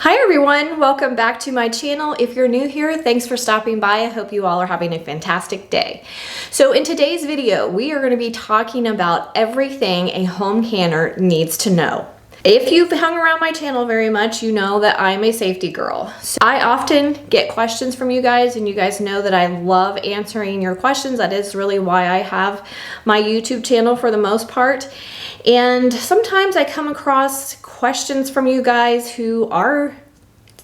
Hi everyone, welcome back to my channel. If you're new here, thanks for stopping by. I hope you all are having a fantastic day. So in today's video, we are going to be talking about everything a home canner needs to know. If you've hung around my channel very much, you know that I'm a safety girl. So I often get questions from you guys, and you guys know that I love answering your questions. That is really why I have my YouTube channel for the most part. And sometimes I come across questions from you guys who are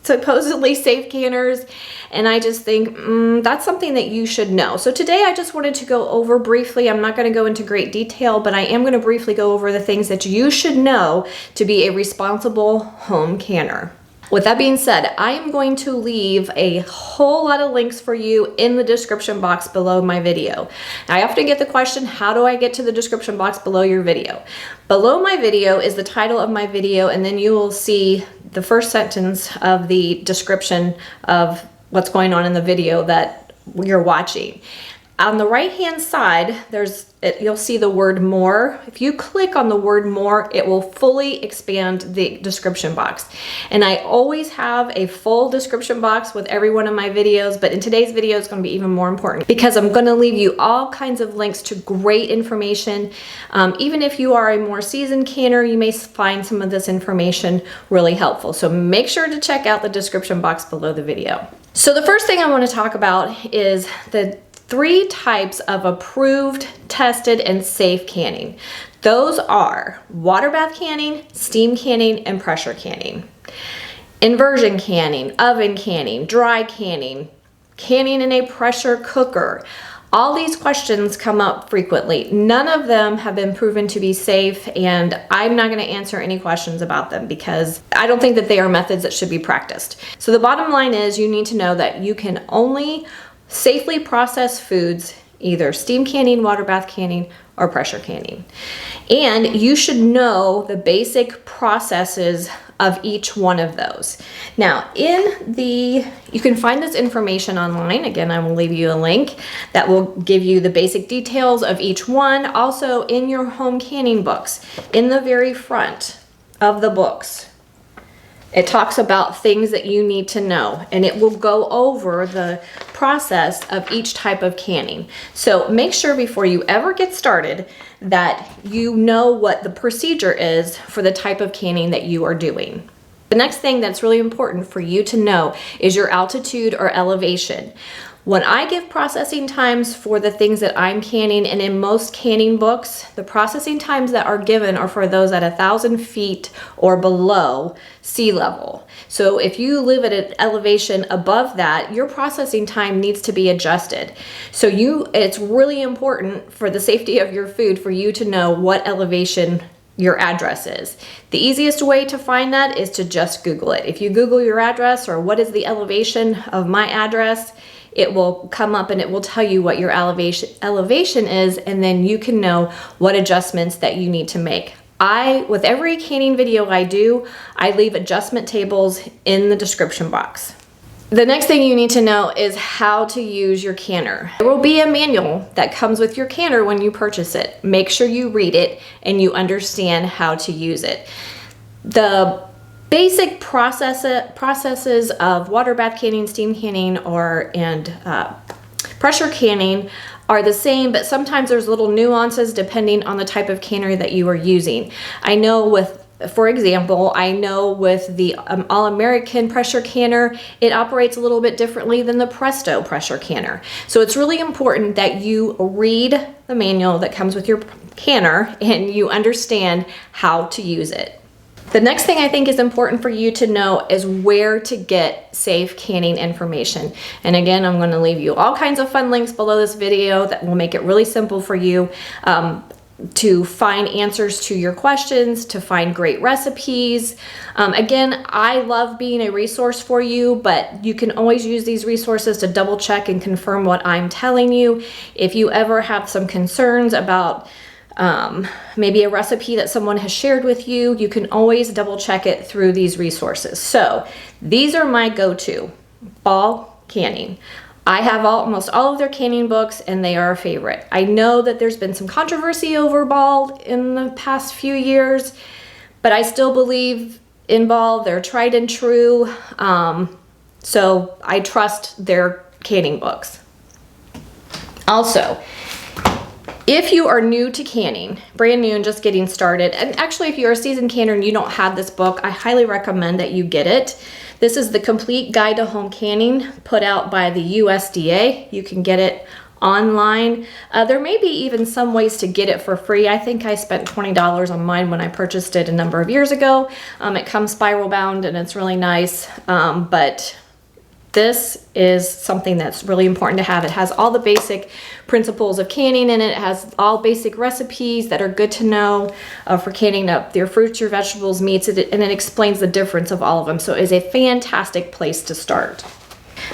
supposedly safe canners, and I just think that's something that you should know. So today I just wanted to go over briefly, I'm not going to go into great detail, but I am going to briefly go over the things that you should know to be a responsible home canner. With that being said, I am going to leave a whole lot of links for you in the description box below my video. I often get the question, how do I get to the description box below your video? Below my video is the title of my video, and then you will see the first sentence of the description of what's going on in the video that you're watching. On the right hand side, you'll see the word more. If you click on the word more, it will fully expand the description box. And I always have a full description box with every one of my videos, but in today's video it's going to be even more important because I'm going to leave you all kinds of links to great information. Even if you are a more seasoned canner, you may find some of this information really helpful. So make sure to check out the description box below the video. So the first thing I want to talk about is the 3 types of approved, tested, and safe canning. Those are water bath canning, steam canning, and pressure canning. Inversion canning, oven canning, dry canning, canning in a pressure cooker. All these questions come up frequently. None of them have been proven to be safe, and I'm not going to answer any questions about them because I don't think that they are methods that should be practiced. So the bottom line is you need to know that you can only safely process foods, either steam canning, water bath canning, or pressure canning. And you should know the basic processes of each one of those. Now, you can find this information online. Again, I will leave you a link that will give you the basic details of each one. Also, in your home canning books, in the very front of the books, it talks about things that you need to know, and it will go over the process of each type of canning. So make sure before you ever get started that you know what the procedure is for the type of canning that you are doing. The next thing that's really important for you to know is your altitude or elevation. When I give processing times for the things that I'm canning, and in most canning books, the processing times that are given are for those at 1,000 feet or below sea level. So if you live at an elevation above that, your processing time needs to be adjusted. So it's really important for the safety of your food for you to know what elevation your address is. The easiest way to find that is to just Google it. If you Google your address or what is the elevation of my address, it will come up and it will tell you what your elevation is, and then you can know what adjustments that you need to make. With every canning video I do, I leave adjustment tables in the description box. The next thing you need to know is how to use your canner. There will be a manual that comes with your canner when you purchase it. Make sure you read it and you understand how to use it. The basic processes of water bath canning, steam canning, and pressure canning are the same, but sometimes there's little nuances depending on the type of canner that you are using. For example, I know with the All-American pressure canner, it operates a little bit differently than the Presto pressure canner. So it's really important that you read the manual that comes with your canner and you understand how to use it. The next thing I think is important for you to know is where to get safe canning information. And again, I'm going to leave you all kinds of fun links below this video that will make it really simple for you to find answers to your questions, to find great recipes. Again, I love being a resource for you, but you can always use these resources to double check and confirm what I'm telling you. If you ever have some concerns about maybe a recipe that someone has shared with you, you can always double check it through these resources. So these are my go-to. Ball canning. I have almost all of their canning books, and they are a favorite. I know that there's been some controversy over Ball in the past few years, but I still believe in Ball. They're tried and true. So I trust their canning books. Also, if you are new to canning, brand new and just getting started, and actually if you're a seasoned canner and you don't have this book, I highly recommend that you get it. This is the Complete Guide to Home Canning, put out by the USDA. You can get it online. There may be even some ways to get it for free. I think I spent $20 on mine when I purchased it a number of years ago. It comes spiral bound and it's really nice, but this is something that's really important to have. It has all the basic principles of canning in it. It has all basic recipes that are good to know for canning up your fruits, your vegetables, meats, and it explains the difference of all of them. So it is a fantastic place to start.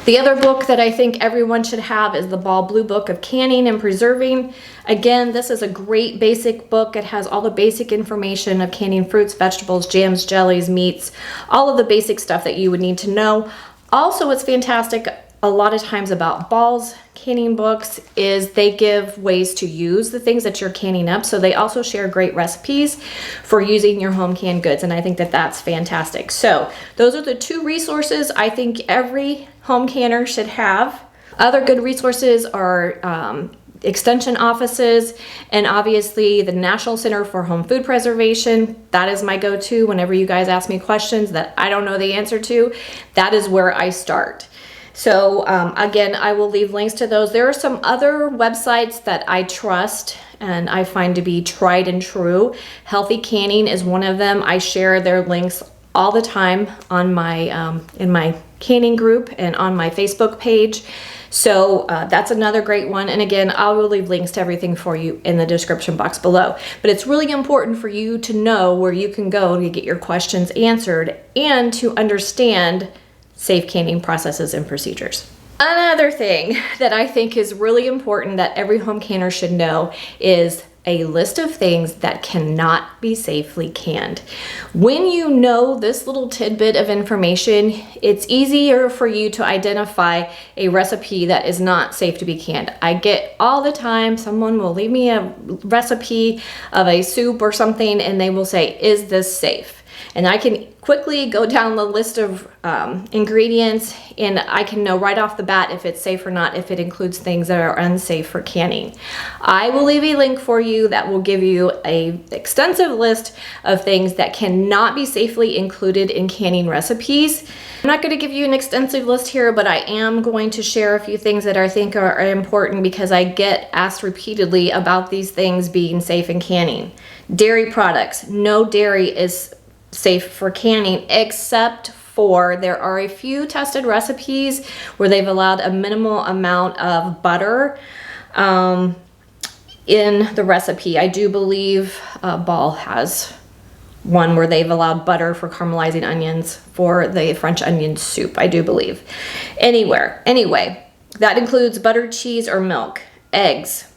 The other book that I think everyone should have is the Ball Blue Book of Canning and Preserving. Again, this is a great basic book. It has all the basic information of canning fruits, vegetables, jams, jellies, meats, all of the basic stuff that you would need to know. Also, what's fantastic a lot of times about Ball's canning books is they give ways to use the things that you're canning up. So they also share great recipes for using your home canned goods. And I think that that's fantastic. So those are the two resources I think every home canner should have. Other good resources are extension offices, and obviously the National Center for Home Food Preservation. That is my go-to whenever you guys ask me questions that I don't know the answer to. That is where I start. So again, I will leave links to those. There are some other websites that I trust and I find to be tried and true. Healthy Canning is one of them. I share their links all the time on my in my canning group and on my Facebook page. So that's another great one. And again, I will leave links to everything for you in the description box below. But it's really important for you to know where you can go to get your questions answered and to understand safe canning processes and procedures. Another thing that I think is really important that every home canner should know is a list of things that cannot be safely canned. When you know this little tidbit of information, it's easier for you to identify a recipe that is not safe to be canned. I get all the time, someone will leave me a recipe of a soup or something and they will say, is this safe? And I can quickly go down the list of ingredients and I can know right off the bat if it's safe or not, if it includes things that are unsafe for canning. I will leave a link for you that will give you an extensive list of things that cannot be safely included in canning recipes. I'm not going to give you an extensive list here, but I am going to share a few things that I think are important because I get asked repeatedly about these things being safe in canning. Dairy products. No dairy is safe for canning except for there are a few tested recipes where they've allowed a minimal amount of butter in the recipe. I do believe Ball has one where they've allowed butter for caramelizing onions for the French onion soup, I do believe. Anyway, that includes butter, cheese, or milk, eggs,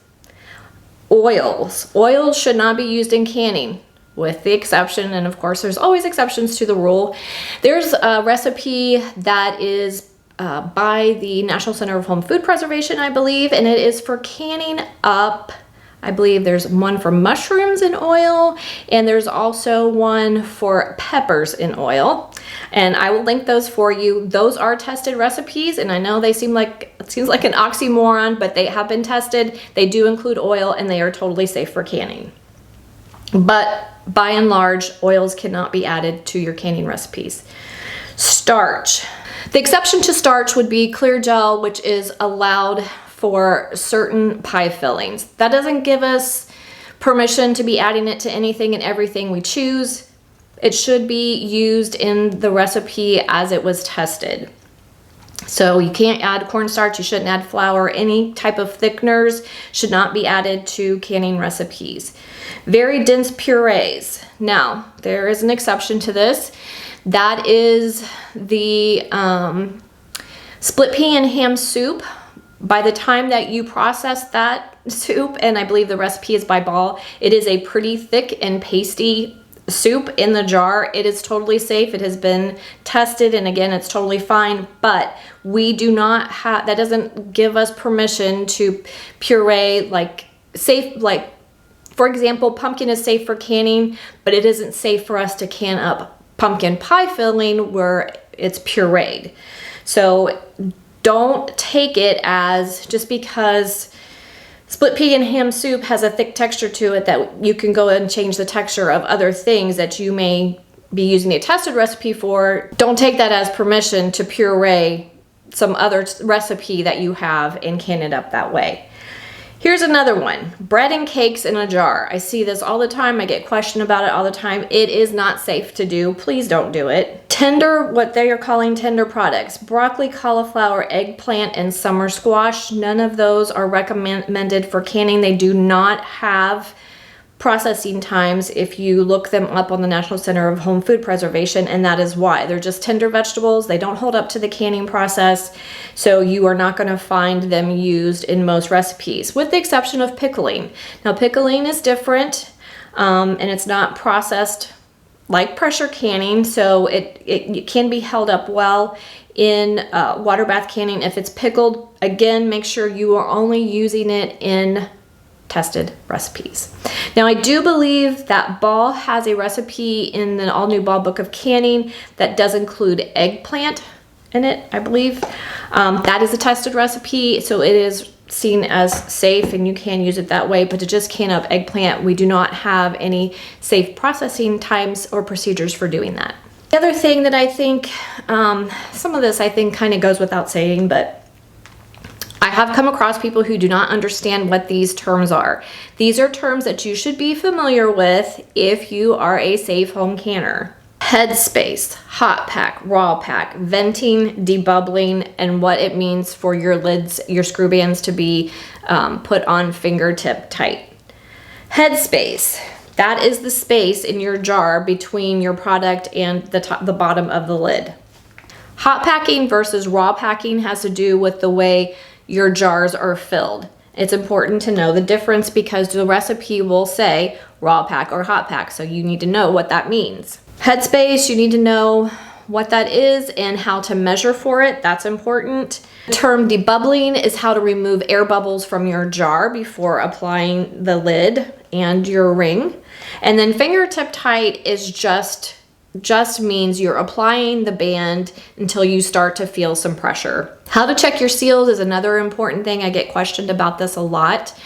oils. Oils should not be used in canning, with the exception, and of course there's always exceptions to the rule. There's a recipe that is by the National Center of Home Food Preservation, I believe, and it is for canning up, I believe there's one for mushrooms in oil, and there's also one for peppers in oil. And I will link those for you. Those are tested recipes, and I know it seems like an oxymoron, but they have been tested. They do include oil, and they are totally safe for canning. But by and large, oils cannot be added to your canning recipes. Starch. The exception to starch would be clear gel, which is allowed for certain pie fillings. That doesn't give us permission to be adding it to anything and everything we choose. It should be used in the recipe as it was tested. So you can't add cornstarch, you shouldn't add flour, any type of thickeners should not be added to canning recipes. Very dense purees. Now, there is an exception to this. That is the split pea and ham soup. By the time that you process that soup, and I believe the recipe is by Ball, it is a pretty thick and pasty soup in the jar. It is totally safe. It has been tested, and again, it's totally fine, but we do not have, that doesn't give us permission to puree for example, pumpkin is safe for canning, but it isn't safe for us to can up pumpkin pie filling where it's pureed. So don't take it as just because split pea and ham soup has a thick texture to it that you can go and change the texture of other things that you may be using a tested recipe for. Don't take that as permission to puree some other recipe that you have and can it up that way. Here's another one, bread and cakes in a jar. I see this all the time. I get questioned about it all the time. It is not safe to do. Please don't do it. Tender, what they are calling tender products, broccoli, cauliflower, eggplant, and summer squash. None of those are recommended for canning. They do not have processing times if you look them up on the National Center of Home Food Preservation, and that is why. They're just tender vegetables. They don't hold up to the canning process, so you are not going to find them used in most recipes, with the exception of pickling. Now, pickling is different, and it's not processed like pressure canning, so it can be held up well in water bath canning. If it's pickled, again, make sure you are only using it in tested recipes. Now, I do believe that Ball has a recipe in the all new Ball Book of Canning that does include eggplant in it, I believe. That is a tested recipe, so it is seen as safe and you can use it that way, but to just can up eggplant, we do not have any safe processing times or procedures for doing that. The other thing that I think, some of this I think kind of goes without saying, but I have come across people who do not understand what these terms are. These are terms that you should be familiar with if you are a safe home canner. Headspace, hot pack, raw pack, venting, debubbling, and what it means for your lids, your screw bands to be put on fingertip tight. Headspace, that is the space in your jar between your product and the bottom of the lid. Hot packing versus raw packing has to do with the way your jars are filled. It's important to know the difference because the recipe will say raw pack or hot pack, so you need to know what that means. Headspace, you need to know what that is and how to measure for it. That's important. The term debubbling is how to remove air bubbles from your jar before applying the lid and your ring. And then fingertip tight is just means you're applying the band until you start to feel some pressure. How to check your seals is another important thing. I get questioned about this a lot.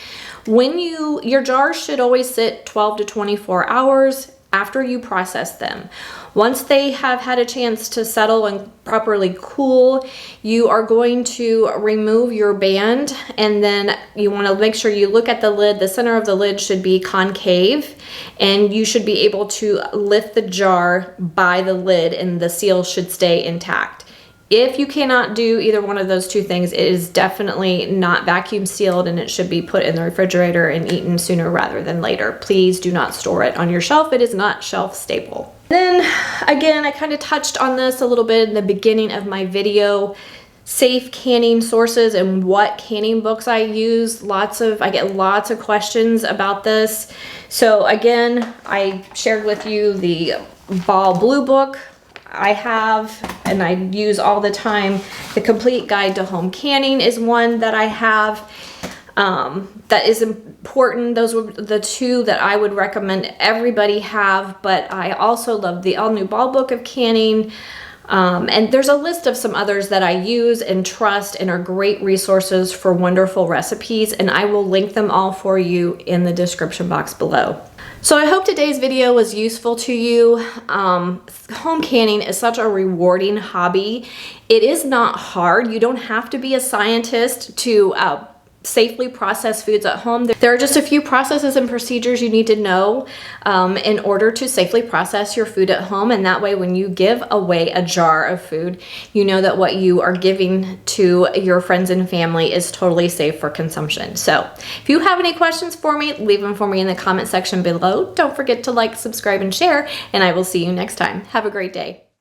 Your jars should always sit 12 to 24 hours after you process them. Once they have had a chance to settle and properly cool, you are going to remove your band, and then you want to make sure you look at the lid. The center of the lid should be concave, and you should be able to lift the jar by the lid and the seal should stay intact. If you cannot do either one of those two things, it is definitely not vacuum sealed and it should be put in the refrigerator and eaten sooner rather than later. Please do not store it on your shelf. It is not shelf stable. Then again, I kind of touched on this a little bit in the beginning of my video. Safe canning sources and what canning books I use. I get lots of questions about this. So again, I shared with you the Ball Blue Book I have and I use all the time. The Complete Guide to Home Canning is one that I have that is important. Those were the two that I would recommend everybody have, but I also love the all new Ball Book of Canning. And there's a list of some others that I use and trust and are great resources for wonderful recipes, and I will link them all for you in the description box below. So I hope today's video was useful to you. Home canning is such a rewarding hobby. It is not hard. You don't have to be a scientist to safely process foods at home. There are just a few processes and procedures you need to know in order to safely process your food at home, and that way when you give away a jar of food, you know that what you are giving to your friends and family is totally safe for consumption. So if you have any questions for me, leave them for me in the comment section below. Don't forget to like, subscribe, and share, and I will see you next time. Have a great day.